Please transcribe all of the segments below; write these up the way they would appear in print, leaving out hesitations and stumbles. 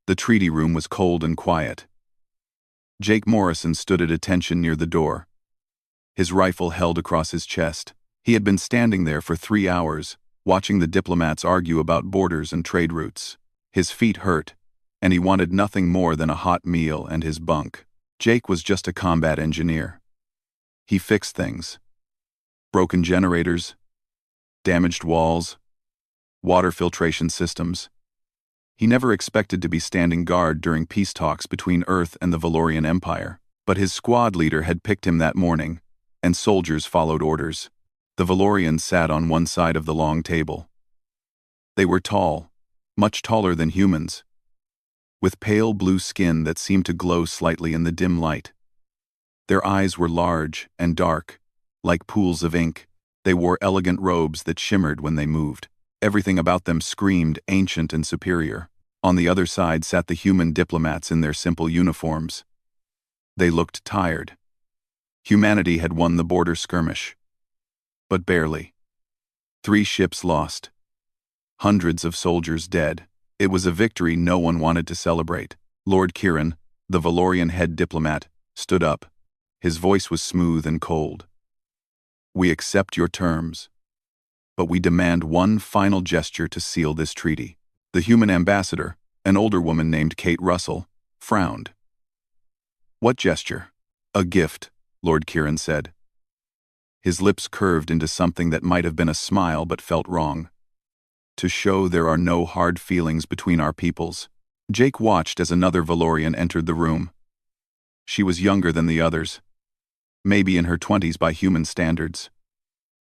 The treaty room was cold and quiet. Jake Morrison stood at attention near the door, his rifle held across his chest. He had been standing there for 3 hours, watching the diplomats argue about borders and trade routes. His feet hurt, and he wanted nothing more than a hot meal and his bunk. Jake was just a combat engineer. He fixed things. Broken generators, damaged walls, water filtration systems. He never expected to be standing guard during peace talks between Earth and the Valorian Empire, but his squad leader had picked him that morning, and soldiers followed orders. The Valorians sat on one side of the long table. They were tall, much taller than humans, with pale blue skin that seemed to glow slightly in the dim light. Their eyes were large and dark, like pools of ink. They wore elegant robes that shimmered when they moved. Everything about them screamed ancient and superior. On the other side sat the human diplomats in their simple uniforms. They looked tired. Humanity had won the border skirmish. But barely. 3 ships lost. Hundreds of soldiers dead. It was a victory no one wanted to celebrate. Lord Kieran, the Valorian head diplomat, stood up. His voice was smooth and cold. "We accept your terms, but we demand one final gesture to seal this treaty." The human ambassador, an older woman named Kate Russell, frowned. "What gesture?" "A gift," Lord Kieran said. His lips curved into something that might have been a smile but felt wrong. "To show there are no hard feelings between our peoples." Jake watched as another Valorian entered the room. She was younger than the others, maybe in her 20s by human standards.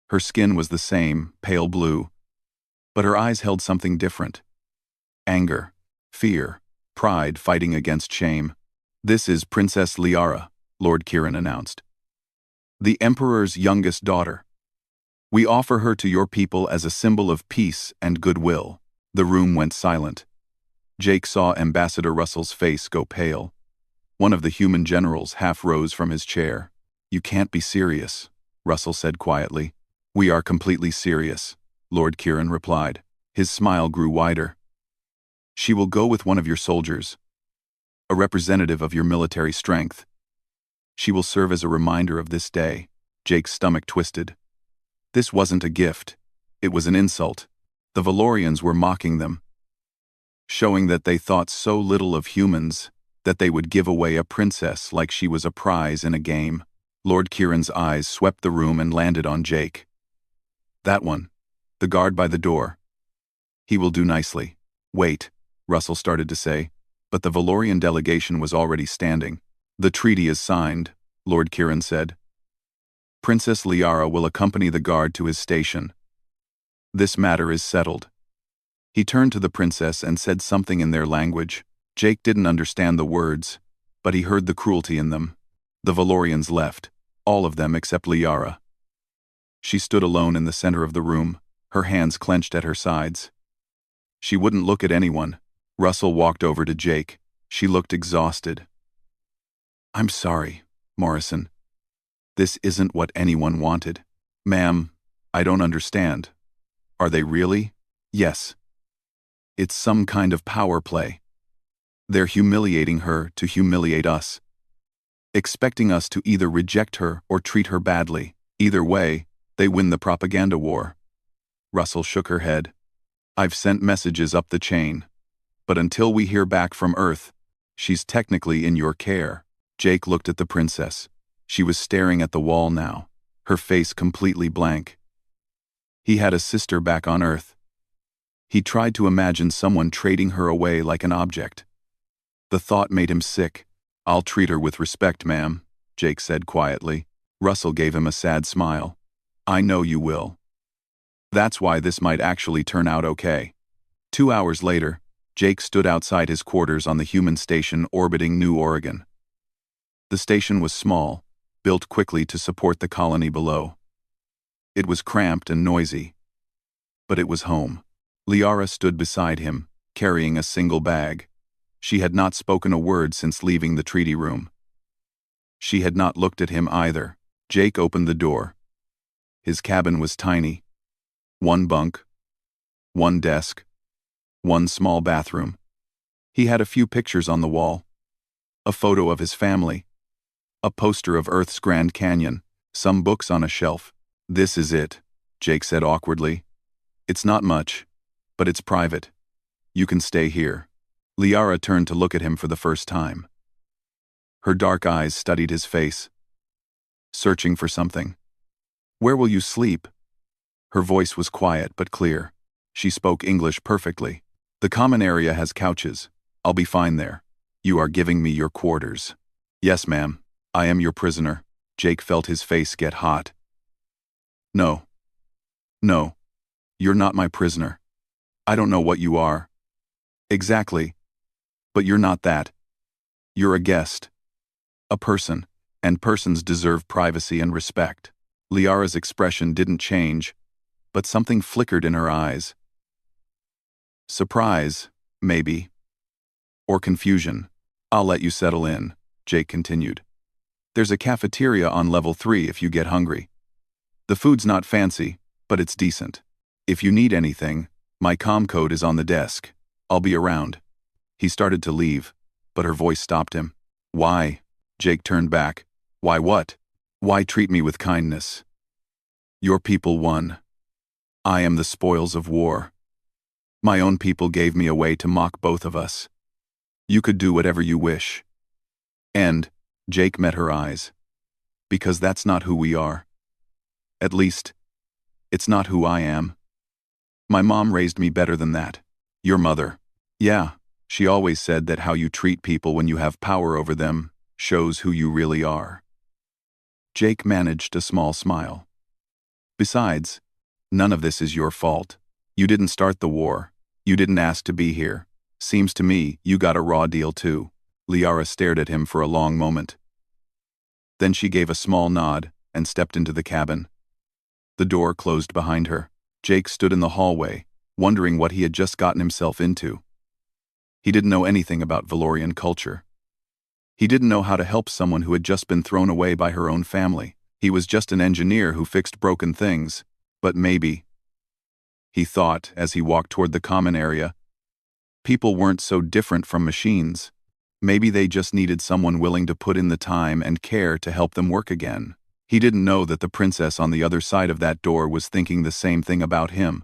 Her skin was the same, pale blue, but her eyes held something different. Anger, fear, pride fighting against shame. "This is Princess Liara," Lord Kieran announced. "The Emperor's youngest daughter. We offer her to your people as a symbol of peace and goodwill." The room went silent. Jake saw Ambassador Russell's face go pale. One of the human generals half rose from his chair. "You can't be serious," Russell said quietly. "We are completely serious," Lord Kieran replied. His smile grew wider. "She will go with one of your soldiers, a representative of your military strength. She will serve as a reminder of this day." Jake's stomach twisted. This wasn't a gift. It was an insult. The Valorians were mocking them, showing that they thought so little of humans that they would give away a princess like she was a prize in a game. Lord Kieran's eyes swept the room and landed on Jake. "That one, the guard by the door. He will do nicely." "Wait," Russell started to say, but the Valorian delegation was already standing. "The treaty is signed," Lord Kieran said. "Princess Liara will accompany the guard to his station. This matter is settled." He turned to the princess and said something in their language. Jake didn't understand the words, but he heard the cruelty in them. The Valorians left, all of them except Liara. She stood alone in the center of the room, her hands clenched at her sides. She wouldn't look at anyone. Russell walked over to Jake. She looked exhausted. "I'm sorry, Morrison. This isn't what anyone wanted." "Ma'am, I don't understand. Are they really?" "Yes. It's some kind of power play. They're humiliating her to humiliate us, expecting us to either reject her or treat her badly. Either way, they win the propaganda war." Russell shook her head. "I've sent messages up the chain, but until we hear back from Earth, she's technically in your care." Jake looked at the princess. She was staring at the wall now, her face completely blank. He had a sister back on Earth. He tried to imagine someone trading her away like an object. The thought made him sick. "I'll treat her with respect, ma'am," Jake said quietly. Russell gave him a sad smile. "I know you will. That's why this might actually turn out okay." 2 hours later, Jake stood outside his quarters on the human station orbiting New Oregon. The station was small, built quickly to support the colony below. It was cramped and noisy, but it was home. Liara stood beside him, carrying a single bag. She had not spoken a word since leaving the treaty room. She had not looked at him either. Jake opened the door. His cabin was tiny. 1 bunk, 1 desk, 1 small bathroom. He had a few pictures on the wall. A photo of his family. A poster of Earth's Grand Canyon. Some books on a shelf. "This is it," Jake said awkwardly. "It's not much, but it's private. You can stay here." Liara turned to look at him for the first time. Her dark eyes studied his face, searching for something. "Where will you sleep?" Her voice was quiet but clear. She spoke English perfectly. "The common area has couches. I'll be fine there. You are giving me your quarters." "Yes, ma'am. I am your prisoner." Jake felt his face get hot. No. No. You're not my prisoner. I don't know what you are. Exactly. But you're not that. You're a guest. A person, and persons deserve privacy and respect. Liara's expression didn't change, but something flickered in her eyes. Surprise, maybe. Or confusion. "I'll let you settle in," Jake continued. "There's a cafeteria on level 3 if you get hungry. The food's not fancy, but it's decent. If you need anything, my comm code is on the desk. I'll be around." He started to leave, but her voice stopped him. "Why?" Jake turned back. "Why what? Why treat me with kindness? Your people won. I am the spoils of war. My own people gave me away to mock both of us. You could do whatever you wish." And Jake met her eyes. "Because that's not who we are. At least, it's not who I am. My mom raised me better than that. Your mother. Yeah, she always said that how you treat people when you have power over them shows who you really are." Jake managed a small smile. "Besides, none of this is your fault. You didn't start the war. You didn't ask to be here. Seems to me you got a raw deal too." Liara stared at him for a long moment. Then she gave a small nod and stepped into the cabin. The door closed behind her. Jake stood in the hallway, wondering what he had just gotten himself into. He didn't know anything about Valorian culture. He didn't know how to help someone who had just been thrown away by her own family. He was just an engineer who fixed broken things, but maybe, he thought as he walked toward the common area, people weren't so different from machines. Maybe they just needed someone willing to put in the time and care to help them work again. He didn't know that the princess on the other side of that door was thinking the same thing about him.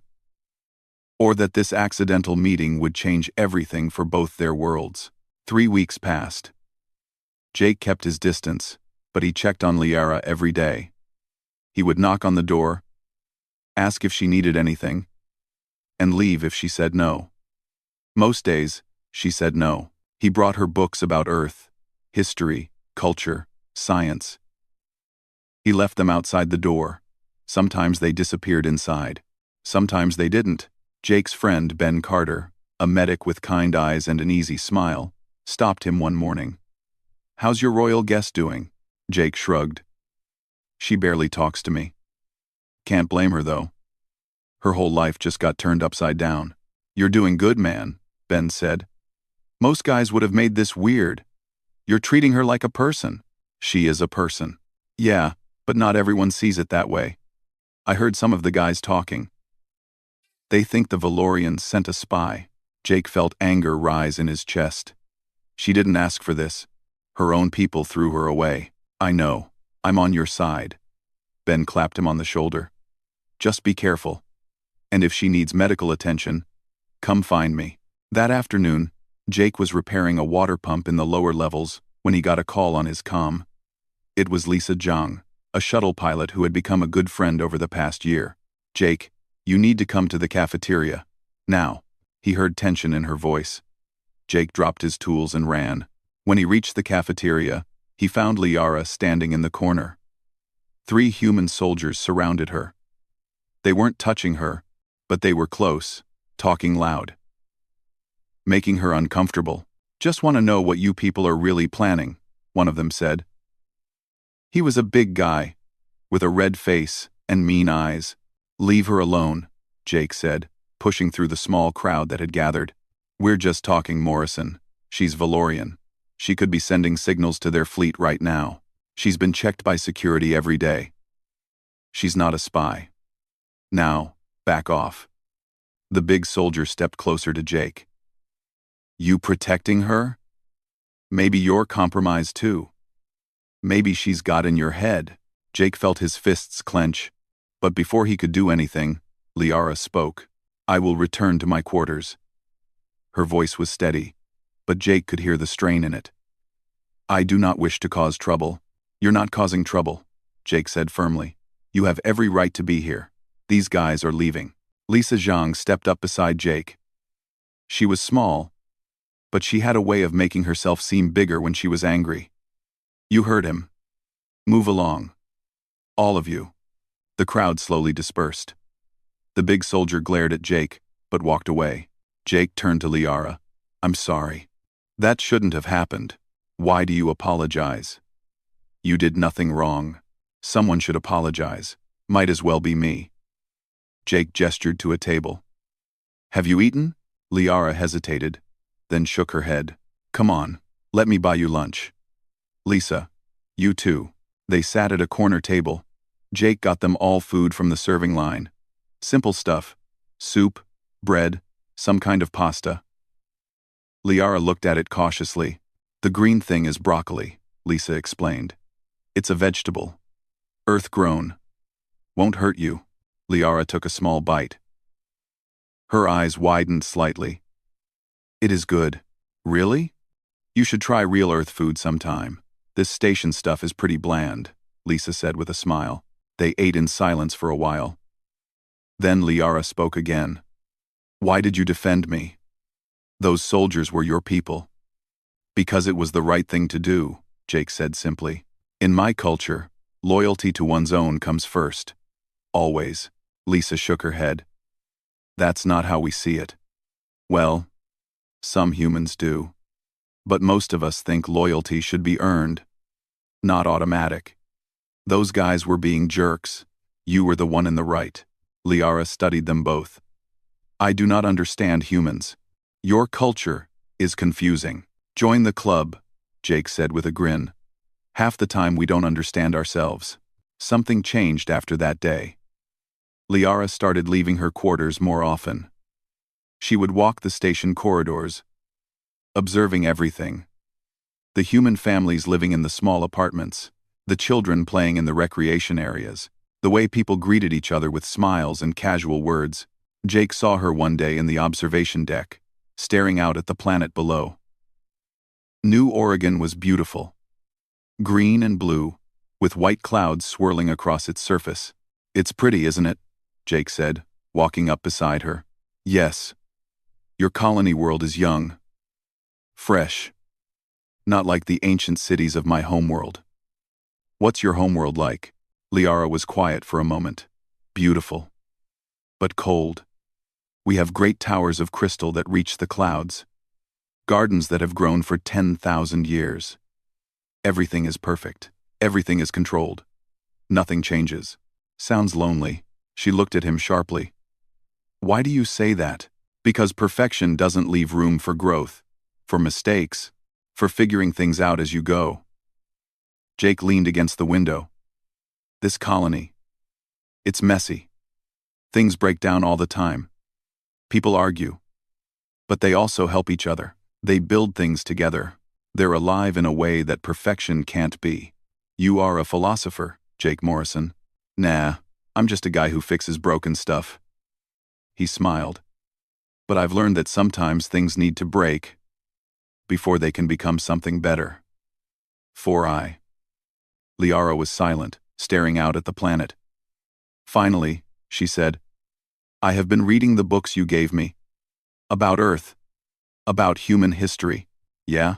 Or that this accidental meeting would change everything for both their worlds. 3 weeks passed. Jake kept his distance, but he checked on Liara every day. He would knock on the door, ask if she needed anything, and leave if she said no. Most days, she said no. He brought her books about Earth, history, culture, science. He left them outside the door. Sometimes they disappeared inside. Sometimes they didn't. Jake's friend, Ben Carter, a medic with kind eyes and an easy smile, stopped him one morning. "How's your royal guest doing?" Jake shrugged. "She barely talks to me." Can't blame her, though. Her whole life just got turned upside down. "You're doing good, man," Ben said. "Most guys would have made this weird. You're treating her like a person." "She is a person." "Yeah, but not everyone sees it that way. I heard some of the guys talking. They think the Valorians sent a spy." Jake felt anger rise in his chest. "She didn't ask for this. Her own people threw her away." "I know. I'm on your side." Ben clapped him on the shoulder. "Just be careful. And if she needs medical attention, come find me." That afternoon, Jake was repairing a water pump in the lower levels when he got a call on his comm. It was Lisa Zhang, a shuttle pilot who had become a good friend over the past year. "Jake, you need to come to the cafeteria. Now." He heard tension in her voice. Jake dropped his tools and ran. When he reached the cafeteria, he found Liara standing in the corner. 3 human soldiers surrounded her. They weren't touching her, but they were close, talking loud. Making her uncomfortable. "Just want to know what you people are really planning," one of them said. He was a big guy, with a red face and mean eyes. "Leave her alone," Jake said, pushing through the small crowd that had gathered. "We're just talking, Morrison. She's Valorian. She could be sending signals to their fleet right now. She's been checked by security every day. She's not a spy. Now, back off." The big soldier stepped closer to Jake. You protecting her? Maybe you're compromised too. Maybe she's got in your head. Jake felt his fists clench. But before he could do anything, Liara spoke. I will return to my quarters. Her voice was steady, but Jake could hear the strain in it. I do not wish to cause trouble. You're not causing trouble, Jake said firmly. You have every right to be here. These guys are leaving. Lisa Zhang stepped up beside Jake. She was small, but she had a way of making herself seem bigger when she was angry. You heard him. Move along. All of you. The crowd slowly dispersed. The big soldier glared at Jake, but walked away. Jake turned to Liara. I'm sorry. That shouldn't have happened. Why do you apologize? You did nothing wrong. Someone should apologize. Might as well be me. Jake gestured to a table. Have you eaten? Liara hesitated, then shook her head. Come on, let me buy you lunch. Lisa, you too. They sat at a corner table. Jake got them all food from the serving line. Simple stuff. Soup, bread, some kind of pasta. Liara looked at it cautiously. The green thing is broccoli, Lisa explained. It's a vegetable. Earth-grown. Won't hurt you. Liara took a small bite. Her eyes widened slightly. It is good. Really? You should try real Earth food sometime. This station stuff is pretty bland, Lisa said with a smile. They ate in silence for a while. Then Liara spoke again. Why did you defend me? Those soldiers were your people. Because it was the right thing to do, Jake said simply. In my culture, loyalty to one's own comes first. Always. Lisa shook her head. That's not how we see it. Well, some humans do. But most of us think loyalty should be earned, not automatic. Those guys were being jerks. You were the one in the right. Liara studied them both. I do not understand humans. Your culture is confusing. Join the club, Jake said with a grin. Half the time we don't understand ourselves. Something changed after that day. Liara started leaving her quarters more often. She would walk the station corridors, observing everything. The human families living in the small apartments, the children playing in the recreation areas, the way people greeted each other with smiles and casual words. Jake saw her one day in the observation deck, staring out at the planet below. New Oregon was beautiful. Green and blue, with white clouds swirling across its surface. It's pretty, isn't it? Jake said, walking up beside her. Yes. Your colony world is young. Fresh. Not like the ancient cities of my homeworld. What's your homeworld like? Liara was quiet for a moment. Beautiful. But cold. We have great towers of crystal that reach the clouds. Gardens that have grown for 10,000 years. Everything is perfect. Everything is controlled. Nothing changes. Sounds lonely. She looked at him sharply. Why do you say that? Because perfection doesn't leave room for growth, for mistakes, for figuring things out as you go. Jake leaned against the window. This colony. It's messy. Things break down all the time. People argue. But they also help each other. They build things together. They're alive in a way that perfection can't be. You are a philosopher, Jake Morrison. Nah, I'm just a guy who fixes broken stuff. He smiled. But I've learned that sometimes things need to break before they can become something better. Liara was silent, staring out at the planet. Finally, she said, I have been reading the books you gave me. About Earth. About human history. Yeah?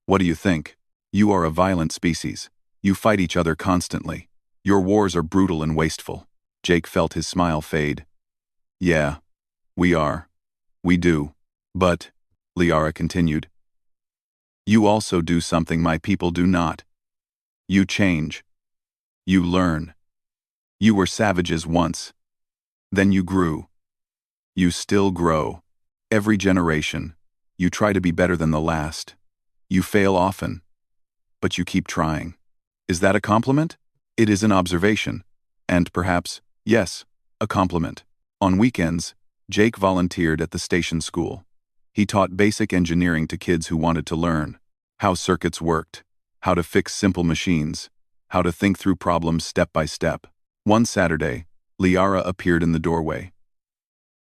What do you think? You are a violent species. You fight each other constantly. Your wars are brutal and wasteful. Jake felt his smile fade. Yeah, we are. We do. But, Liara continued, you also do something my people do not. You change. You learn. You were savages once. Then you grew. You still grow. Every generation, you try to be better than the last. You fail often. But you keep trying. Is that a compliment? It is an observation. And perhaps, yes, a compliment. On weekends, Jake volunteered at the station school. He taught basic engineering to kids who wanted to learn how circuits worked, how to fix simple machines, how to think through problems step by step. One Saturday, Liara appeared in the doorway.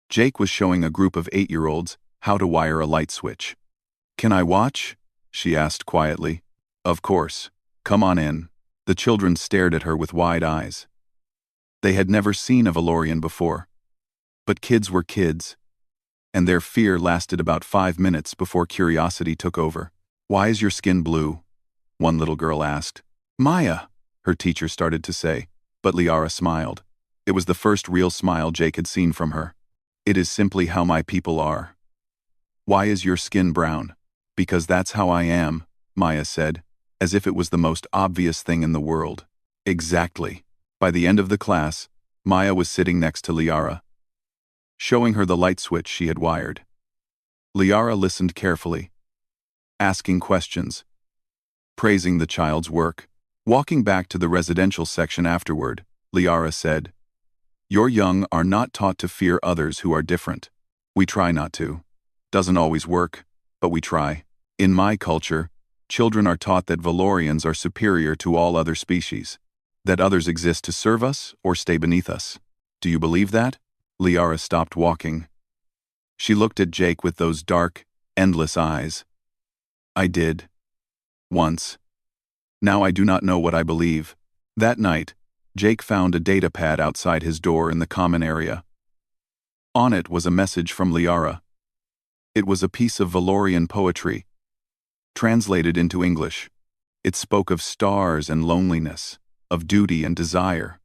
Jake was showing a group of 8-year-olds how to wire a light switch. "Can I watch?" she asked quietly. "Of course. Come on in." The children stared at her with wide eyes. They had never seen a Valorian before. But kids were kids, and their fear lasted about 5 minutes before curiosity took over. "Why is your skin blue?" one little girl asked. "Maya," her teacher started to say, but Liara smiled. It was the first real smile Jake had seen from her. "It is simply how my people are." "Why is your skin brown?" "Because that's how I am," Maya said, as if it was the most obvious thing in the world. Exactly. By the end of the class, Maya was sitting next to Liara, showing her the light switch she had wired. Liara listened carefully, asking questions, praising the child's work. Walking back to the residential section afterward, Liara said, "Your young are not taught to fear others who are different. We try not to. Doesn't always work, but we try. In my culture, children are taught that Valorians are superior to all other species, that others exist to serve us or stay beneath us. Do you believe that?" Liara stopped walking. She looked at Jake with those dark, endless eyes. "I did. Once. Now I do not know what I believe." That night, Jake found a data pad outside his door in the common area. On it was a message from Liara. It was a piece of Valorian poetry, translated into English. It spoke of stars and loneliness, of duty and desire,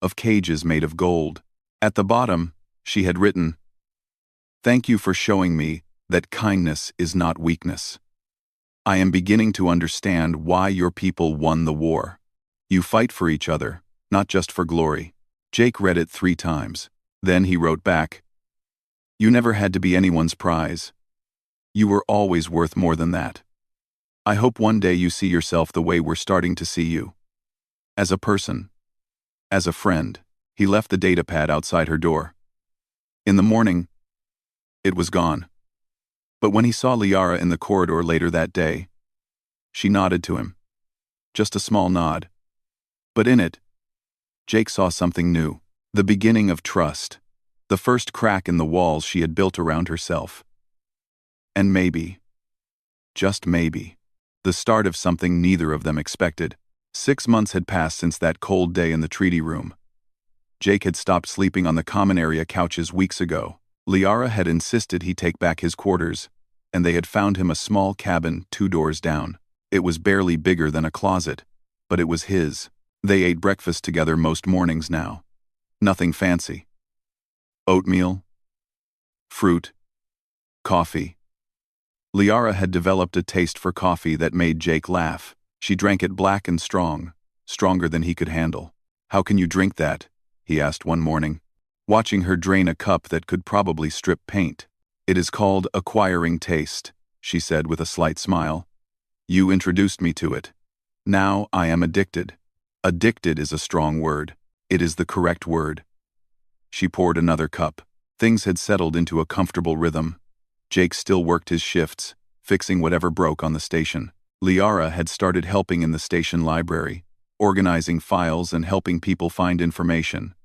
of cages made of gold. At the bottom, she had written, "Thank you for showing me that kindness is not weakness. I am beginning to understand why your people won the war. You fight for each other, not just for glory." Jake read it 3 times. Then he wrote back, "You never had to be anyone's prize. You were always worth more than that. I hope one day you see yourself the way we're starting to see you. As a person. As a friend." He left the data pad outside her door. In the morning, it was gone. But when he saw Liara in the corridor later that day, she nodded to him. Just a small nod. But in it, Jake saw something new. The beginning of trust. The first crack in the walls she had built around herself. And maybe, just maybe, the start of something neither of them expected. 6 months had passed since that cold day in the treaty room. Jake had stopped sleeping on the common area couches weeks ago. Liara had insisted he take back his quarters, and they had found him a small cabin 2 doors down. It was barely bigger than a closet, but it was his. They ate breakfast together most mornings now. Nothing fancy. Oatmeal, fruit, coffee. Liara had developed a taste for coffee that made Jake laugh. She drank it black and strong, stronger than he could handle. "How can you drink that?" he asked one morning, watching her drain a cup that could probably strip paint. "It is called acquiring taste," she said with a slight smile. "You introduced me to it. Now I am addicted." Addicted is a strong word. It is the correct word. She poured another cup. Things had settled into a comfortable rhythm. Jake still worked his shifts, fixing whatever broke on the station. Liara had started helping in the station library, organizing files and helping people find information.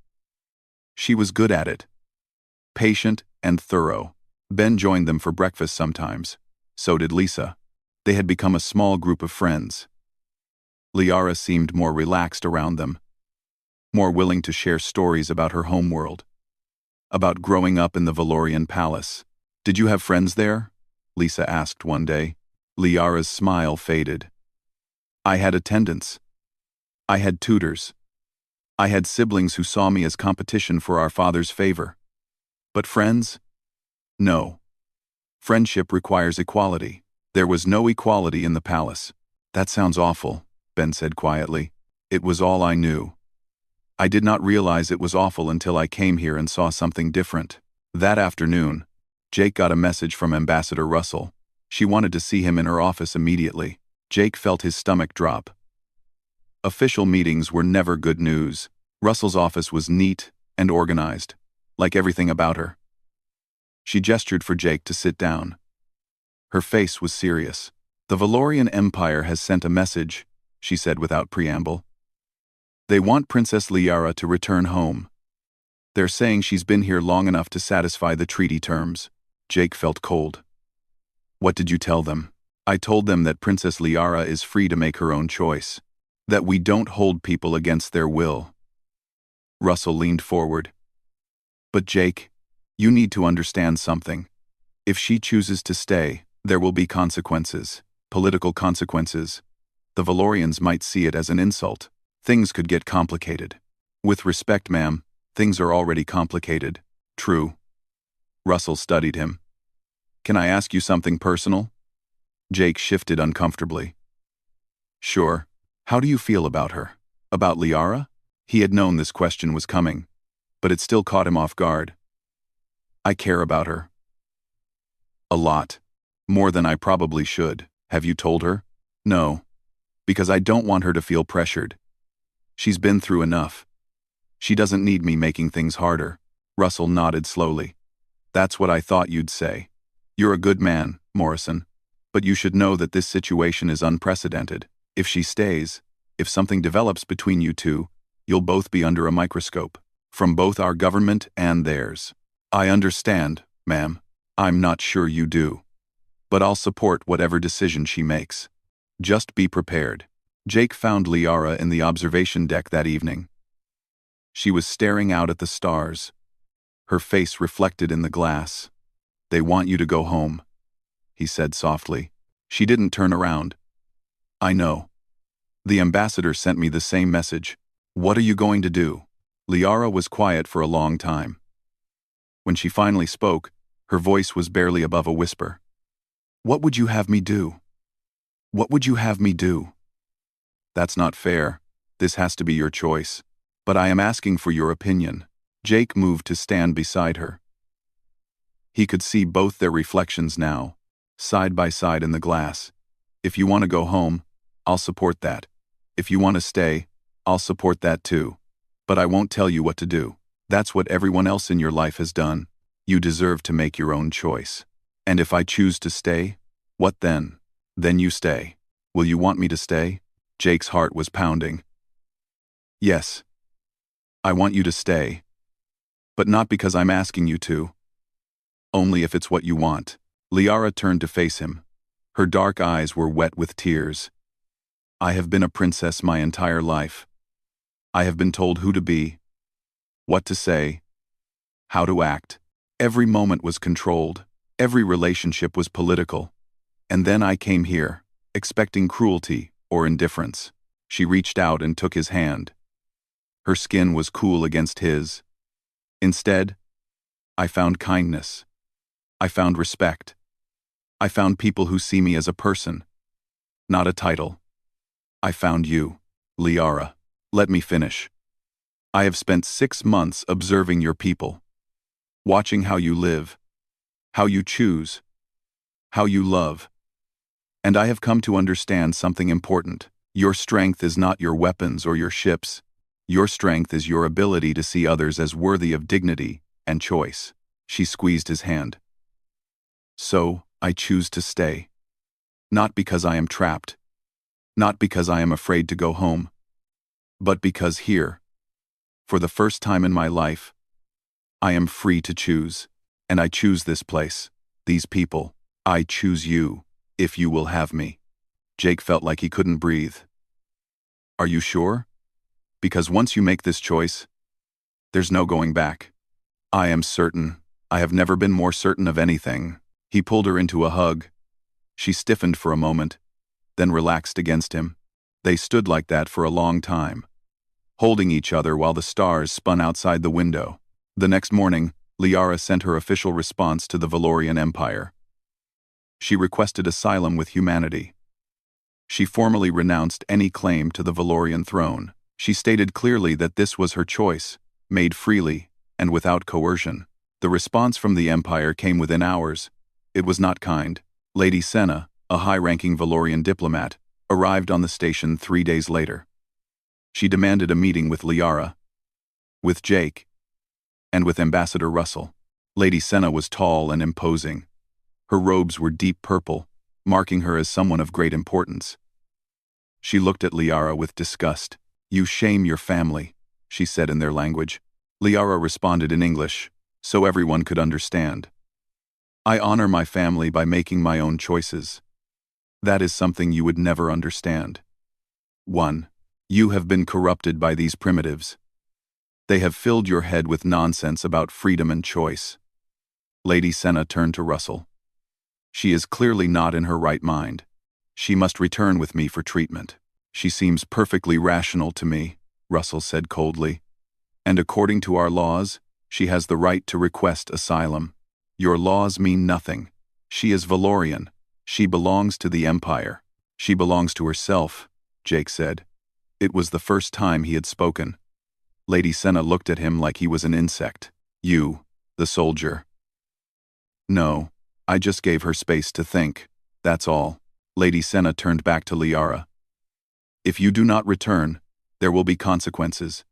She was good at it. Patient and thorough. Ben joined them for breakfast sometimes. So did Lisa. They had become a small group of friends. Liara seemed more relaxed around them, more willing to share stories about her homeworld, about growing up in the Valorian palace. "Did you have friends there?" Lisa asked one day. Liara's smile faded. "I had attendants. I had tutors. I had siblings who saw me as competition for our father's favor. But friends? No. Friendship requires equality. There was no equality in the palace." "That sounds awful," Ben said quietly. "It was all I knew. I did not realize it was awful until I came here and saw something different." That afternoon, Jake got a message from Ambassador Russell. She wanted to see him in her office immediately. Jake felt his stomach drop. Official meetings were never good news. Russell's office was neat and organized, like everything about her. She gestured for Jake to sit down. Her face was serious. "The Valorian Empire has sent a message," she said without preamble. "They want Princess Liara to return home. They're saying she's been here long enough to satisfy the treaty terms." Jake felt cold. "What did you tell them?" "I told them that Princess Liara is free to make her own choice. That we don't hold people against their will." Russell leaned forward. "But Jake, you need to understand something. If she chooses to stay, there will be consequences. Political consequences. The Valorians might see it as an insult. Things could get complicated." "With respect, ma'am, things are already complicated." "True." Russell studied him. "Can I ask you something personal?" Jake shifted uncomfortably. "Sure. How do you feel about her?" "About Liara?" He had known this question was coming, but it still caught him off guard. "I care about her. A lot. More than I probably should." "Have you told her?" "No. Because I don't want her to feel pressured. She's been through enough. She doesn't need me making things harder." Russell nodded slowly. "That's what I thought you'd say. You're a good man, Morrison. But you should know that this situation is unprecedented. If she stays, if something develops between you two, you'll both be under a microscope. From both our government and theirs." "I understand, ma'am. I'm not sure you do. But I'll support whatever decision she makes. Just be prepared." Jake found Liara in the observation deck that evening. She was staring out at the stars, her face reflected in the glass. "They want you to go home," he said softly. She didn't turn around. "I know. The ambassador sent me the same message." "What are you going to do?" Liara was quiet for a long time. When she finally spoke, her voice was barely above a whisper. "What would you have me do? What would you have me do?" "That's not fair. This has to be your choice. But I am asking for your opinion." Jake moved to stand beside her. He could see both their reflections now, side by side in the glass. "If you want to go home, I'll support that. If you want to stay, I'll support that too. But I won't tell you what to do. That's what everyone else in your life has done. You deserve to make your own choice. And if I choose to stay, what then?" "Then you stay." "Will you want me to stay?" Jake's heart was pounding. "Yes. I want you to stay. But not because I'm asking you to. Only if it's what you want." Liara turned to face him. Her dark eyes were wet with tears. "I have been a princess my entire life. I have been told who to be, what to say, how to act. Every moment was controlled. Every relationship was political. And then I came here, expecting cruelty or indifference." She reached out and took his hand. Her skin was cool against his. "Instead, I found kindness. I found respect. I found people who see me as a person, not a title. I found you, Liara." "Let me finish. I have spent 6 months observing your people, watching how you live, how you choose, how you love. And I have come to understand something important. Your strength is not your weapons or your ships. Your strength is your ability to see others as worthy of dignity and choice." She squeezed his hand. "So, I choose to stay. Not because I am trapped. Not because I am afraid to go home. But because here, for the first time in my life, I am free to choose. And I choose this place, these people. I choose you, if you will have me." Jake felt like he couldn't breathe. "Are you sure? Because once you make this choice, there's no going back." "I am certain. I have never been more certain of anything." He pulled her into a hug. She stiffened for a moment, then relaxed against him. They stood like that for a long time, holding each other while the stars spun outside the window. The next morning, Liara sent her official response to the Valorian Empire. She requested asylum with humanity. She formally renounced any claim to the Valorian throne. She stated clearly that this was her choice, made freely and without coercion. The response from the Empire came within hours. It was not kind. Lady Senna, a high-ranking Valorian diplomat, arrived on the station 3 days later. She demanded a meeting with Liara, with Jake, and with Ambassador Russell. Lady Senna was tall and imposing. Her robes were deep purple, marking her as someone of great importance. She looked at Liara with disgust. "You shame your family," she said in their language. Liara responded in English, so everyone could understand. "I honor my family by making my own choices. That is something you would never understand. 1. You have been corrupted by these primitives. They have filled your head with nonsense about freedom and choice." Lady Senna turned to Russell. "She is clearly not in her right mind. She must return with me for treatment." "She seems perfectly rational to me," Russell said coldly. "And according to our laws, she has the right to request asylum." "Your laws mean nothing. She is Valorian. She belongs to the Empire." "She belongs to herself," Jake said. It was the first time he had spoken. Lady Senna looked at him like he was an insect. "You, the soldier." "No, I just gave her space to think. That's all." Lady Senna turned back to Liara. "If you do not return, there will be consequences.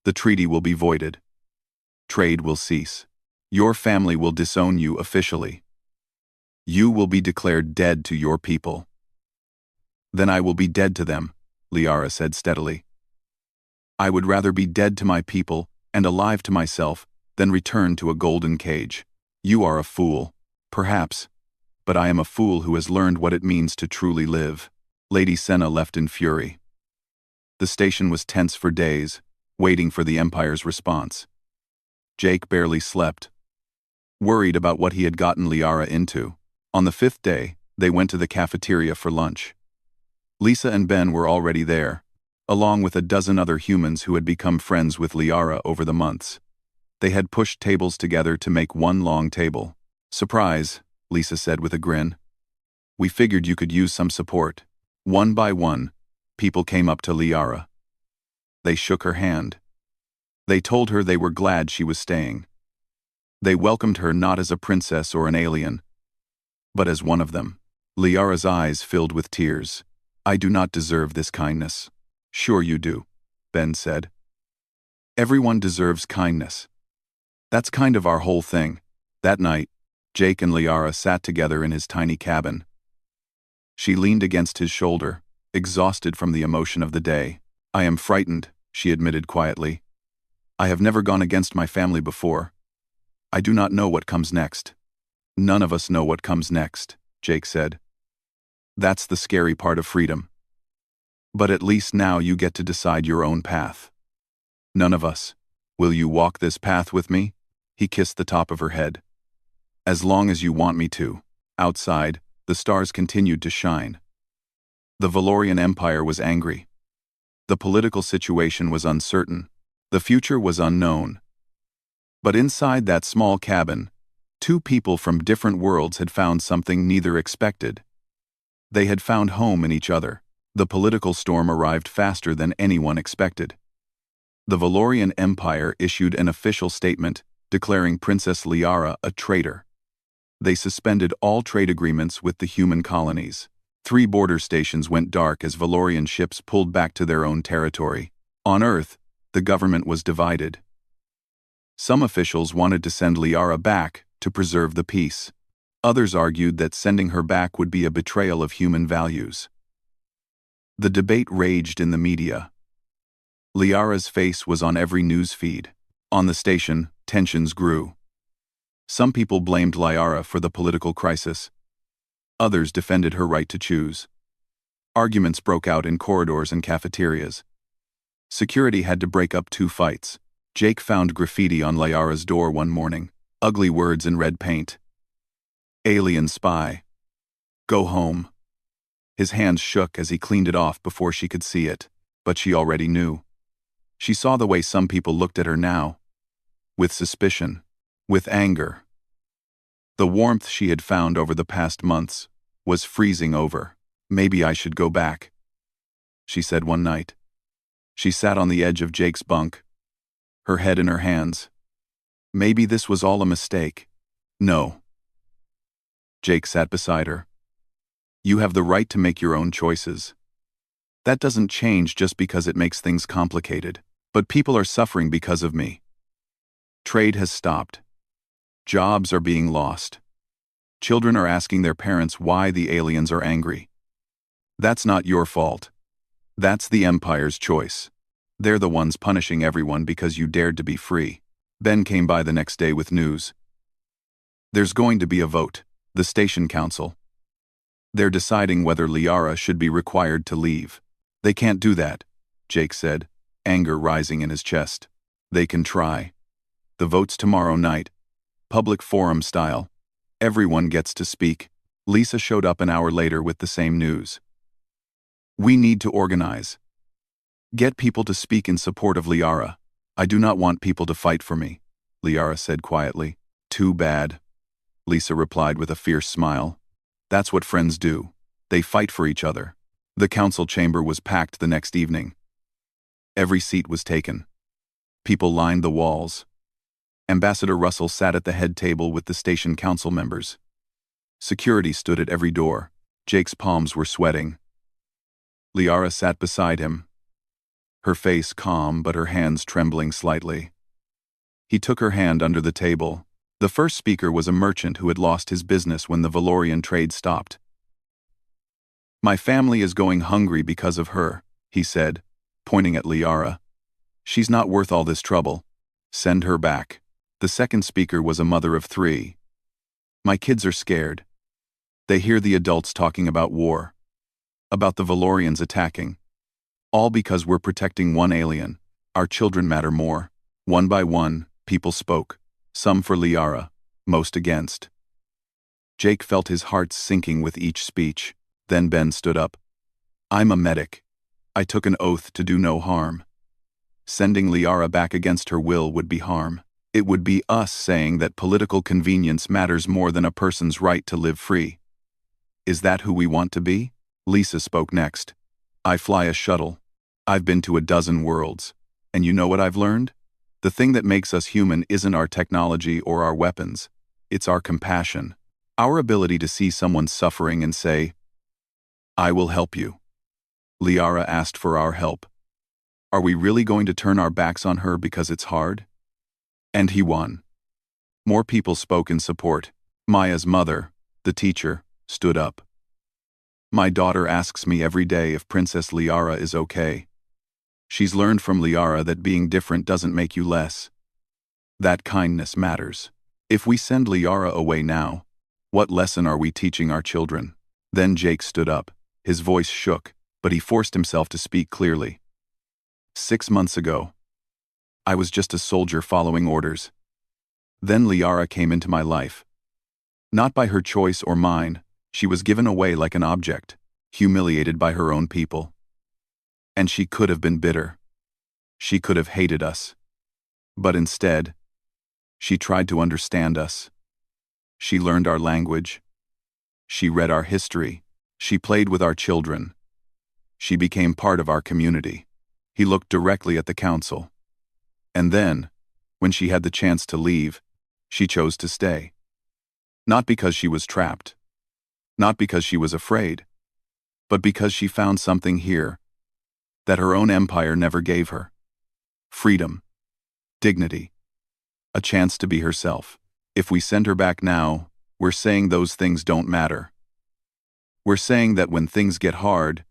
The treaty will be voided. Trade will cease. Your family will disown you officially. You will be declared dead to your people." "Then I will be dead to them," Liara said steadily. "I would rather be dead to my people and alive to myself than return to a golden cage." "You are a fool, perhaps, but I am a fool who has learned what it means to truly live." Lady Senna left in fury. The station was tense for days, waiting for the Empire's response. Jake barely slept, worried about what he had gotten Liara into. On the 5th day, they went to the cafeteria for lunch. Lisa and Ben were already there, along with a dozen other humans who had become friends with Liara over the months. They had pushed tables together to make one long table. "Surprise," Lisa said with a grin. "We figured you could use some support." One by one, people came up to Liara. They shook her hand. They told her they were glad she was staying. They welcomed her not as a princess or an alien, but as one of them. Liara's eyes filled with tears. "I do not deserve this kindness." "Sure you do," Ben said. "Everyone deserves kindness. That's kind of our whole thing." That night, Jake and Liara sat together in his tiny cabin. She leaned against his shoulder, exhausted from the emotion of the day. "I am frightened," she admitted quietly. "I have never gone against my family before. I do not know what comes next." "None of us know what comes next," Jake said. "That's the scary part of freedom. But at least now you get to decide your own path." "None of us. Will you walk this path with me?" He kissed the top of her head. "As long as you want me to." Outside, the stars continued to shine. The Valorian Empire was angry. The political situation was uncertain. The future was unknown. But inside that small cabin, two people from different worlds had found something neither expected. They had found home in each other. The political storm arrived faster than anyone expected. The Valorian Empire issued an official statement declaring Princess Liara a traitor. They suspended all trade agreements with the human colonies. 3 border stations went dark as Valorian ships pulled back to their own territory. On Earth, the government was divided. Some officials wanted to send Liara back to preserve the peace. Others argued that sending her back would be a betrayal of human values. The debate raged in the media. Liara's face was on every news feed. On the station, tensions grew. Some people blamed Liara for the political crisis. Others defended her right to choose. Arguments broke out in corridors and cafeterias. Security had to break up 2 fights. Jake found graffiti on Liara's door one morning. Ugly words in red paint. "Alien spy. Go home." His hands shook as he cleaned it off before she could see it, but she already knew. She saw the way some people looked at her now. With suspicion. With anger. The warmth she had found over the past months was freezing over. "Maybe I should go back," she said one night. She sat on the edge of Jake's bunk, her head in her hands. Maybe this was all a mistake. "No." Jake sat beside her. "You have the right to make your own choices. That doesn't change just because it makes things complicated. But people are suffering because of me. Trade has stopped. Jobs are being lost. Children are asking their parents why the aliens are angry. That's not your fault. That's the Empire's choice. They're the ones punishing everyone because you dared to be free. Ben came by the next day with news. There's going to be a vote. The station council. They're deciding whether Liara should be required to leave. They can't do that, Jake said, anger rising in his chest. They can try. The vote's tomorrow night. Public forum style. Everyone gets to speak. Lisa showed up an hour later with the same news. We need to organize. Get people to speak in support of Liara. I do not want people to fight for me, Liara said quietly. Too bad, Lisa replied with a fierce smile. That's what friends do. They fight for each other. The council chamber was packed the next evening. Every seat was taken. People lined the walls. Ambassador Russell sat at the head table with the station council members. Security stood at every door. Jake's palms were sweating. Liara sat beside him, her face calm but her hands trembling slightly. He took her hand under the table. The first speaker was a merchant who had lost his business when the Valorian trade stopped. My family is going hungry because of her, he said, pointing at Liara. She's not worth all this trouble. Send her back. The second speaker was a mother of 3. My kids are scared. They hear the adults talking about war. About the Valorians attacking. All because we're protecting one alien. Our children matter more. One by one, people spoke. Some for Liara, most against. Jake felt his heart sinking with each speech. Then Ben stood up. I'm a medic. I took an oath to do no harm. Sending Liara back against her will would be harm. It would be us saying that political convenience matters more than a person's right to live free. Is that who we want to be? Lisa spoke next. I fly a shuttle. I've been to a dozen worlds. And you know what I've learned? The thing that makes us human isn't our technology or our weapons. It's our compassion. Our ability to see someone suffering and say, I will help you. Liara asked for our help. Are we really going to turn our backs on her because it's hard? And he won. More people spoke in support. Maya's mother, the teacher, stood up. My daughter asks me every day if Princess Liara is okay. She's learned from Liara that being different doesn't make you less. That kindness matters. If we send Liara away now, what lesson are we teaching our children? Then Jake stood up. His voice shook, but he forced himself to speak clearly. 6 months ago, I was just a soldier following orders. Then Liara came into my life. Not by her choice or mine, she was given away like an object, humiliated by her own people. And she could have been bitter. She could have hated us. But instead, she tried to understand us. She learned our language. She read our history. She played with our children. She became part of our community. He looked directly at the council. And then, when she had the chance to leave, she chose to stay. Not because she was trapped. Not because she was afraid. But because she found something here that her own empire never gave her. Freedom. Dignity. A chance to be herself. If we send her back now, we're saying those things don't matter. We're saying that when things get hard,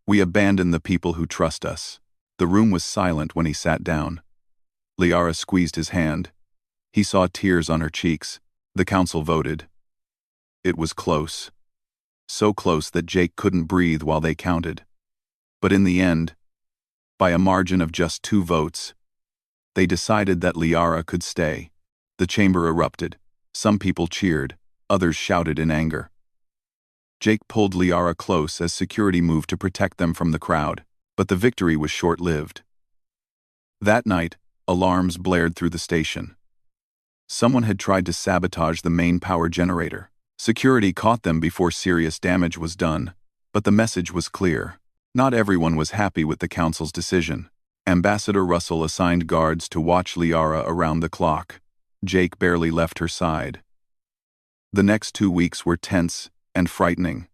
we abandon the people who trust us. The room was silent when he sat down. Liara squeezed his hand. He saw tears on her cheeks. The council voted. It was close. So close that Jake couldn't breathe while they counted. But in the end, by a margin of just 2 votes, they decided that Liara could stay. The chamber erupted. Some people cheered, others shouted in anger. Jake pulled Liara close as security moved to protect them from the crowd, but the victory was short-lived. That night, alarms blared through the station. Someone had tried to sabotage the main power generator. Security caught them before serious damage was done, but the message was clear. Not everyone was happy with the council's decision. Ambassador Russell assigned guards to watch Liara around the clock. Jake barely left her side. The next 2 weeks were tense and frightening.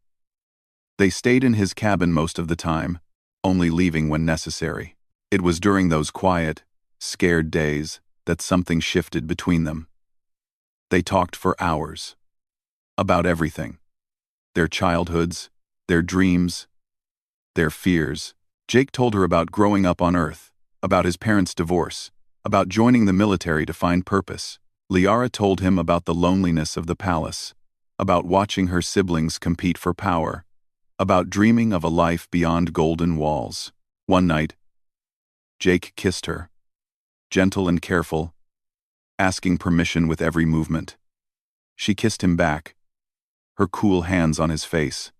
They stayed in his cabin most of the time, only leaving when necessary. It was during those quiet, scared days that something shifted between them. They talked for hours. About everything. Their childhoods, their dreams, their fears. Jake told her about growing up on Earth, about his parents' divorce, about joining the military to find purpose. Liara told him about the loneliness of the palace, about watching her siblings compete for power, about dreaming of a life beyond golden walls. One night, Jake kissed her, gentle and careful, asking permission with every movement. She kissed him back, her cool hands on his face.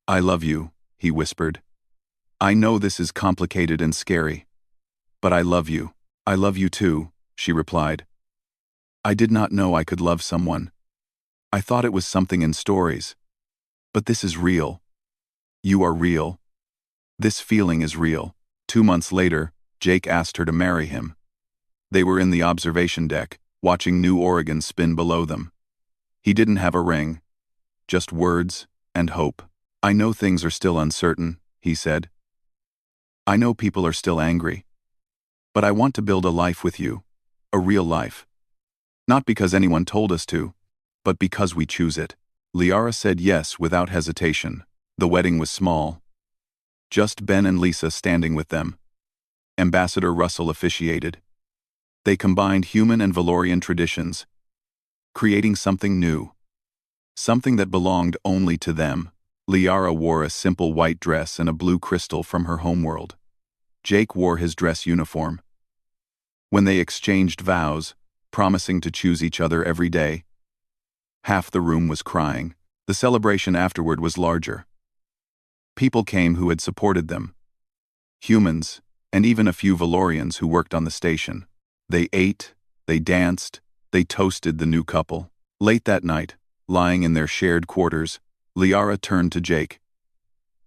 "I love you," he whispered. "I know this is complicated and scary, but I love you." "I love you too," she replied. "I did not know I could love someone. I thought it was something in stories. But this is real. You are real. This feeling is real." 2 months later, Jake asked her to marry him. They were in the observation deck, watching New Oregon spin below them. He didn't have a ring, just words and hope. "I know things are still uncertain," he said. "I know people are still angry. But I want to build a life with you, a real life. Not because anyone told us to, but because we choose it." Liara said yes without hesitation. The wedding was small. Just Ben and Lisa standing with them. Ambassador Russell officiated. They combined human and Valorian traditions, creating something new. Something that belonged only to them. Liara wore a simple white dress and a blue crystal from her homeworld. Jake wore his dress uniform. When they exchanged vows, promising to choose each other every day, half the room was crying. The celebration afterward was larger. People came who had supported them. Humans, and even a few Valorians who worked on the station. They ate, they danced, they toasted the new couple. Late that night, lying in their shared quarters, Liara turned to Jake.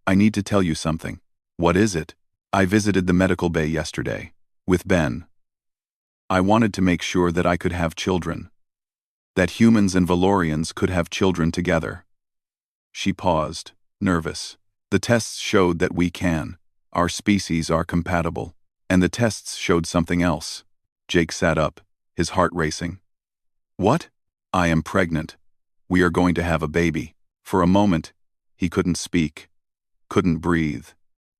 "I need to tell you something." "What is it?" "I visited the medical bay yesterday, with Ben. I wanted to make sure that I could have children. That humans and Valorians could have children together." She paused, nervous. "The tests showed that we can. Our species are compatible. And the tests showed something else." Jake sat up, his heart racing. "What?" "I am pregnant. We are going to have a baby." For a moment, he couldn't speak, couldn't breathe.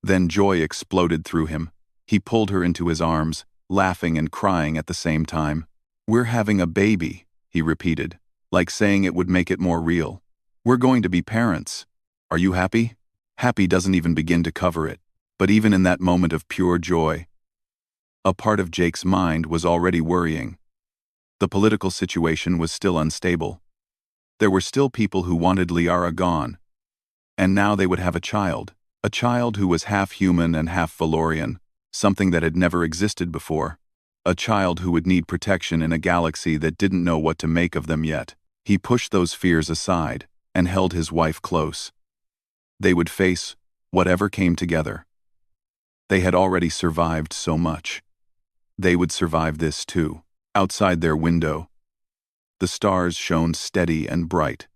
Then joy exploded through him. He pulled her into his arms, laughing and crying at the same time. "We're having a baby," he repeated, like saying it would make it more real. "We're going to be parents. Are you happy?" Happy doesn't even begin to cover it. But even in that moment of pure joy, a part of Jake's mind was already worrying. The political situation was still unstable. There were still people who wanted Liara gone. And now they would have a child who was half human and half Valorian, something that had never existed before. A child who would need protection in a galaxy that didn't know what to make of them yet. He pushed those fears aside and held his wife close. They would face whatever came together. They had already survived so much. They would survive this too. Outside their window, the stars shone steady and bright.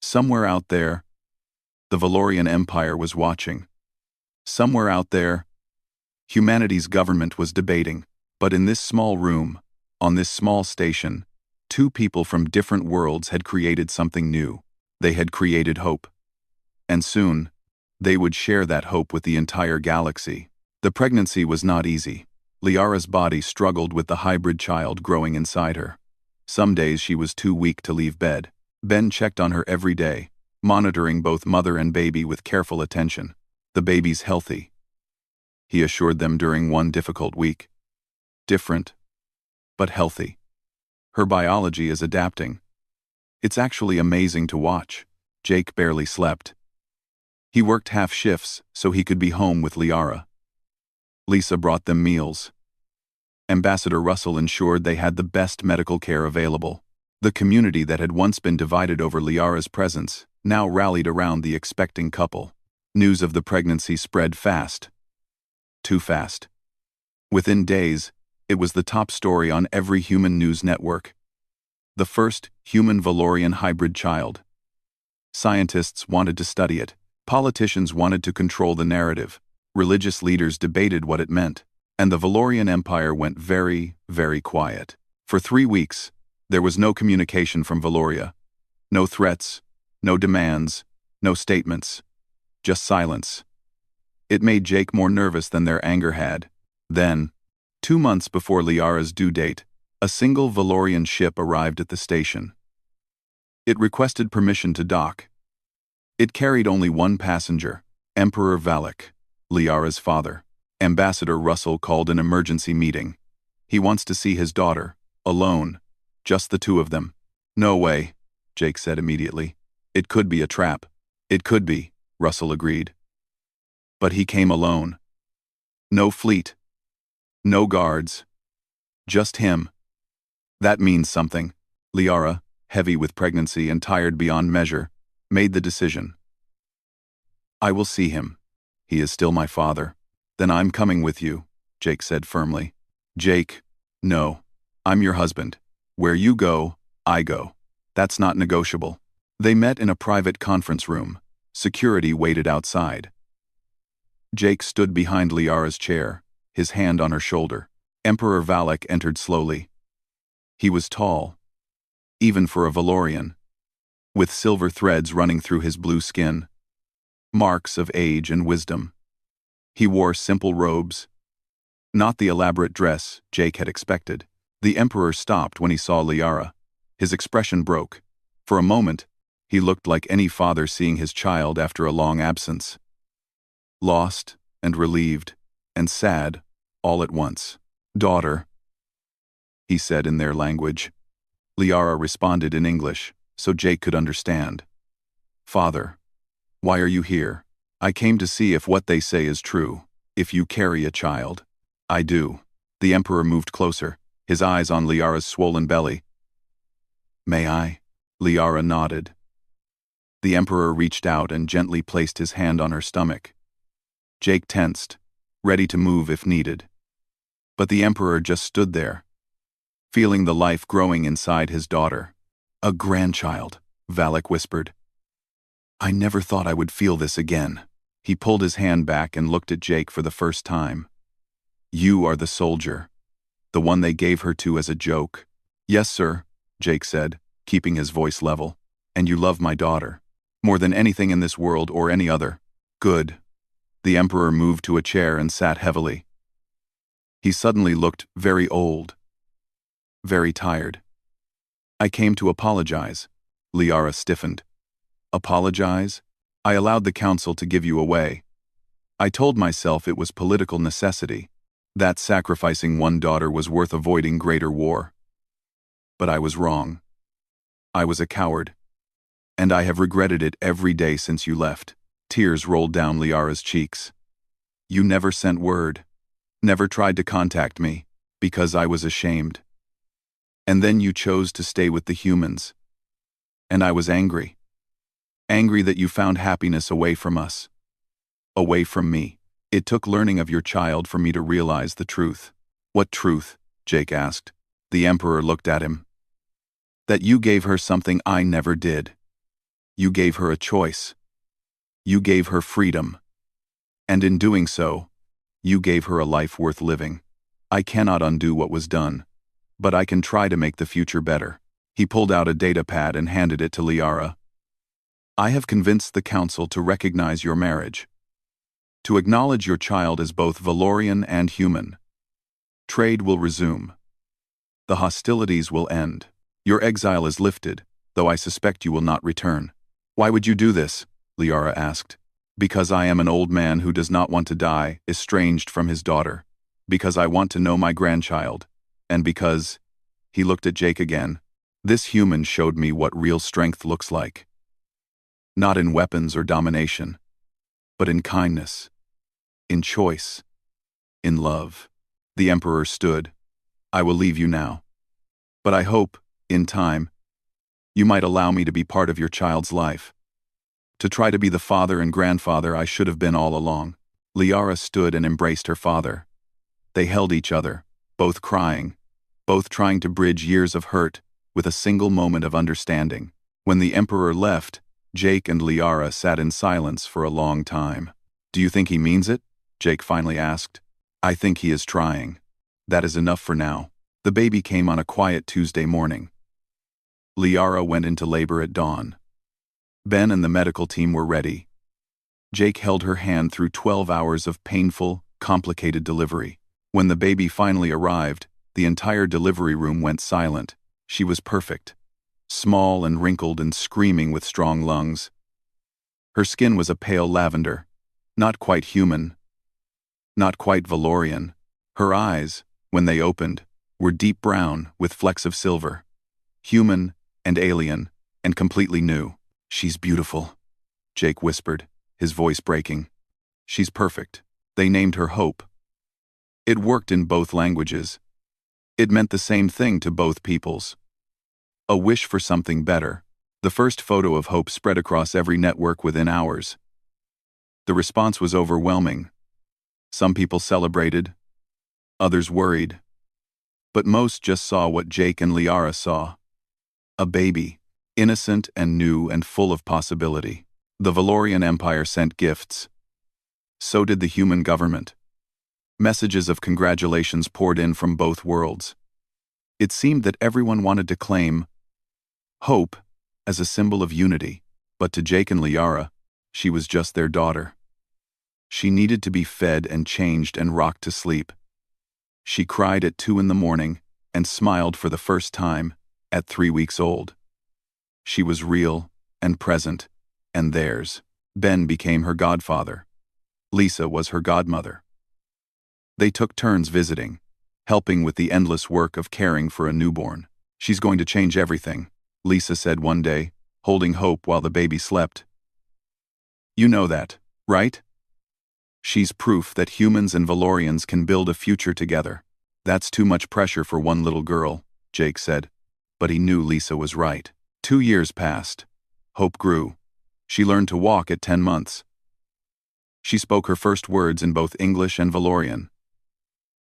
Somewhere out there, the Valorian Empire was watching. Somewhere out there, humanity's government was debating. But in this small room, on this small station, two people from different worlds had created something new. They had created hope. And soon, they would share that hope with the entire galaxy. The pregnancy was not easy. Liara's body struggled with the hybrid child growing inside her. Some days she was too weak to leave bed. Ben checked on her every day, monitoring both mother and baby with careful attention. "The baby's healthy," he assured them during one difficult week. "Different, but healthy. Her biology is adapting. It's actually amazing to watch." Jake barely slept. He worked half shifts so he could be home with Liara. Lisa brought them meals. Ambassador Russell ensured they had the best medical care available. The community that had once been divided over Liara's presence now rallied around the expecting couple. News of the pregnancy spread fast. Too fast. Within days, it was the top story on every human news network. The first human Valorian hybrid child. Scientists wanted to study it. Politicians wanted to control the narrative. Religious leaders debated what it meant. And the Valorian Empire went very, very quiet. For 3 weeks, There was no communication from Valoria. No threats, no demands, no statements. Just silence. It made Jake more nervous than their anger had. Then, 2 months before Liara's due date, a single Valorian ship arrived at the station. It requested permission to dock. It carried only one passenger, Emperor Valak, Liara's father. Ambassador Russell called an emergency meeting. He wants to see his daughter, alone, just the two of them. No way, Jake said immediately. It could be a trap. It could be, Russell agreed. But he came alone. No fleet. No guards. Just him. That means something. Liara, heavy with pregnancy and tired beyond measure, made the decision. I will see him. He is still my father. Then I'm coming with you, Jake said firmly. Jake, no. I'm your husband. Where you go, I go. That's not negotiable. They met in a private conference room. Security waited outside. Jake stood behind Liara's chair, his hand on her shoulder. Emperor Valak entered slowly. He was tall, even for a Valorian, with silver threads running through his blue skin, marks of age and wisdom. He wore simple robes, not the elaborate dress Jake had expected. The Emperor stopped when he saw Liara. His expression broke. For a moment, he looked like any father seeing his child after a long absence. Lost and relieved and sad all at once. Daughter, he said in their language. Liara responded in English, so Jake could understand. Father, why are you here? I came to see if what they say is true. If you carry a child. I do. The Emperor moved closer, his eyes on Liara's swollen belly. May I? Liara nodded. The Emperor reached out and gently placed his hand on her stomach. Jake tensed, ready to move if needed. But the Emperor just stood there, feeling the life growing inside his daughter. A grandchild, Valak whispered. I never thought I would feel this again. He pulled his hand back and looked at Jake for the first time. You are the soldier, the one they gave her to as a joke. Yes, sir, Jake said, keeping his voice level. And you love my daughter, more than anything in this world or any other. Good. The Emperor moved to a chair and sat heavily. He suddenly looked very old, very tired. I came to apologize. Liara stiffened. Apologize? I allowed the council to give you away. I told myself it was political necessity, that sacrificing one daughter was worth avoiding greater war. But I was wrong. I was a coward. And I have regretted it every day since you left. Tears rolled down Liara's cheeks. You never sent word, never tried to contact me, because I was ashamed. And then you chose to stay with the humans. And I was angry. Angry that you found happiness away from us. Away from me. It took learning of your child for me to realize the truth. What truth? Jake asked. The Emperor looked at him. That you gave her something I never did. You gave her a choice. You gave her freedom. And in doing so, you gave her a life worth living. I cannot undo what was done, but I can try to make the future better. He pulled out a data pad and handed it to Liara. I have convinced the council to recognize your marriage, to acknowledge your child as both Valorian and human. Trade will resume. The hostilities will end. Your exile is lifted, though I suspect you will not return. Why would you do this? Liara asked. Because I am an old man who does not want to die, estranged from his daughter. Because I want to know my grandchild. And because, he looked at Jake again, this human showed me what real strength looks like. Not in weapons or domination, but in kindness, in choice, in love. The Emperor stood. I will leave you now. But I hope, in time, you might allow me to be part of your child's life. To try to be the father and grandfather I should have been all along. Liara stood and embraced her father. They held each other, both crying, both trying to bridge years of hurt with a single moment of understanding. When the Emperor left, Jake and Liara sat in silence for a long time. Do you think he means it? Jake finally asked. I think he is trying. That is enough for now. The baby came on a quiet Tuesday morning. Liara went into labor at dawn. Ben and the medical team were ready. Jake held her hand through 12 hours of painful, complicated delivery. When the baby finally arrived, the entire delivery room went silent. She was perfect. Small and wrinkled and screaming with strong lungs. Her skin was a pale lavender, not quite human, not quite Valorian. Her eyes, when they opened, were deep brown with flecks of silver. Human and alien and completely new. "She's beautiful," Jake whispered, his voice breaking. "She's perfect." They named her Hope. It worked in both languages. It meant the same thing to both peoples. A wish for something better. The first photo of Hope spread across every network within hours. The response was overwhelming. Some people celebrated, others worried. But most just saw what Jake and Liara saw. A baby, innocent and new and full of possibility. The Valorian Empire sent gifts. So did the human government. Messages of congratulations poured in from both worlds. It seemed that everyone wanted to claim Hope as a symbol of unity, but to Jake and Liara, she was just their daughter. She needed to be fed and changed and rocked to sleep. She cried at 2 a.m. and smiled for the first time at 3 weeks old. She was real and present, and theirs. Ben became her godfather. Lisa was her godmother. They took turns visiting, helping with the endless work of caring for a newborn. "She's going to change everything," Lisa said one day, holding Hope while the baby slept. "You know that, right? She's proof that humans and Valorians can build a future together." "That's too much pressure for one little girl," Jake said, but he knew Lisa was right. 2 years passed. Hope grew. She learned to walk at 10 months. She spoke her first words in both English and Valorian.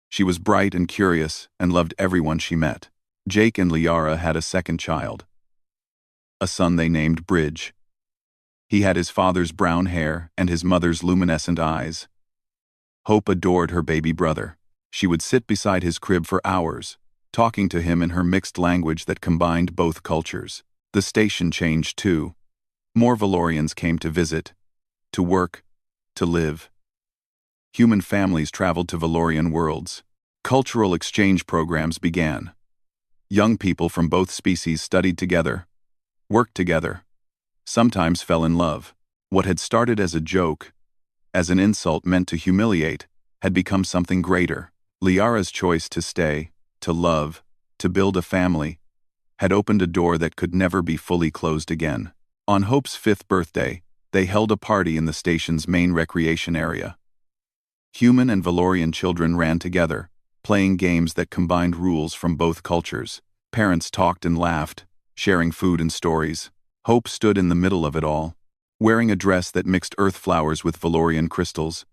She was bright and curious and loved everyone she met. Jake and Liara had a second child. A son they named Bridge. He had his father's brown hair and his mother's luminescent eyes. Hope adored her baby brother. She would sit beside his crib for hours, talking to him in her mixed language that combined both cultures. The station changed too. More Valorians came to visit, to work, to live. Human families traveled to Valorian worlds. Cultural exchange programs began. Young people from both species studied together, worked together, sometimes fell in love. What had started as a joke, as an insult meant to humiliate, had become something greater. Liara's choice to stay, to love, to build a family, had opened a door that could never be fully closed again. On Hope's 5th birthday, they held a party in the station's main recreation area. Human and Valorian children ran together, playing games that combined rules from both cultures. Parents talked and laughed, sharing food and stories. Hope stood in the middle of it all, wearing a dress that mixed earth flowers with Valorian crystals.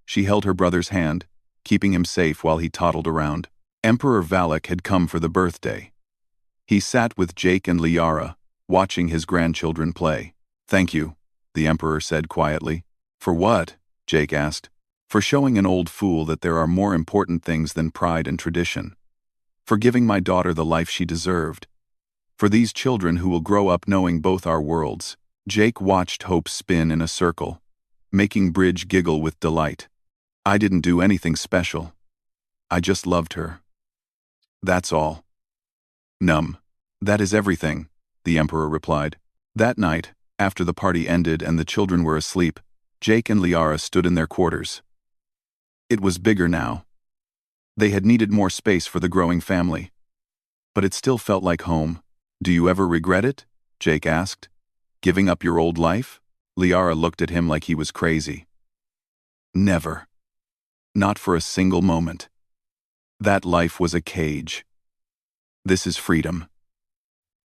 She held her brother's hand, keeping him safe while he toddled around. Emperor Valak had come for the birthday. He sat with Jake and Liara, watching his grandchildren play. "Thank you," the Emperor said quietly. "For what?" Jake asked. "For showing an old fool that there are more important things than pride and tradition. For giving my daughter the life she deserved. For these children who will grow up knowing both our worlds." Jake watched Hope spin in a circle, making Bridge giggle with delight. "I didn't do anything special. I just loved her. That's all." "That is everything," the Emperor replied. That night, after the party ended and the children were asleep, Jake and Liara stood in their quarters. It was bigger now. They had needed more space for the growing family. But it still felt like home. "Do you ever regret it?" Jake asked. "Giving up your old life?" Liara looked at him like he was crazy. "Never. Not for a single moment. That life was a cage. This is freedom.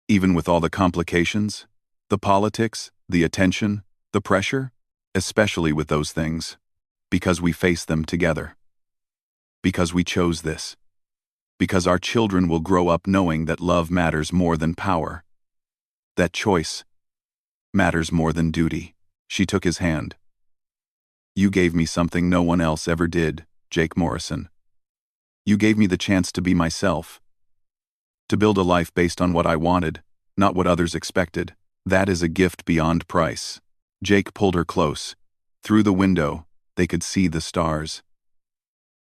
Even with all the complications, the politics, the attention, the pressure, especially with those things, because we face them together. Because we chose this. Because our children will grow up knowing that love matters more than power. That choice matters more than duty." She took his hand. "You gave me something no one else ever did, Jake Morrison. You gave me the chance to be myself. To build a life based on what I wanted, not what others expected. That is a gift beyond price. Jake pulled her close. Through the window, they could see the stars.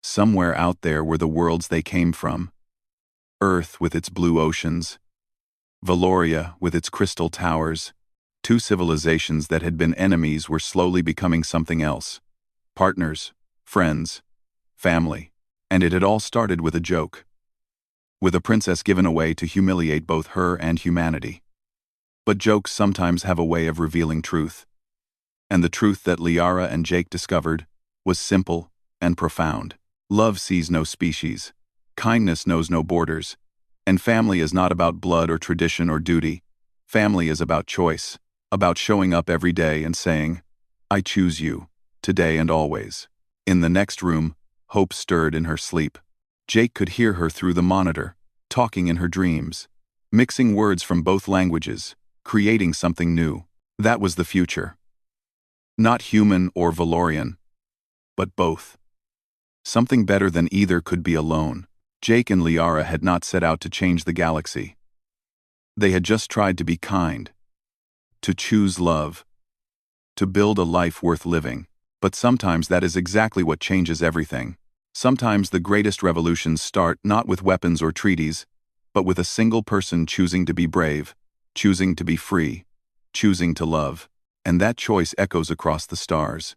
Somewhere out there were the worlds they came from. Earth with its blue oceans. Valoria with its crystal towers. Two civilizations that had been enemies were slowly becoming something else. Partners, friends, family. And it had all started with a joke. With a princess given away to humiliate both her and humanity. But jokes sometimes have a way of revealing truth. And the truth that Liara and Jake discovered was simple and profound. Love sees no species. Kindness knows no borders. And family is not about blood or tradition or duty. Family is about choice, about showing up every day and saying, I choose you, today and always. In the next room, hope stirred in her sleep. Jake could hear her through the monitor, talking in her dreams, mixing words from both languages, creating something new. That was the future. Not human or Valorian, but both. Something better than either could be alone. Jake and Liara had not set out to change the galaxy. They had just tried to be kind, to choose love, to build a life worth living. But sometimes that is exactly what changes everything. Sometimes the greatest revolutions start not with weapons or treaties, but with a single person choosing to be brave, choosing to be free, choosing to love. And that choice echoes across the stars.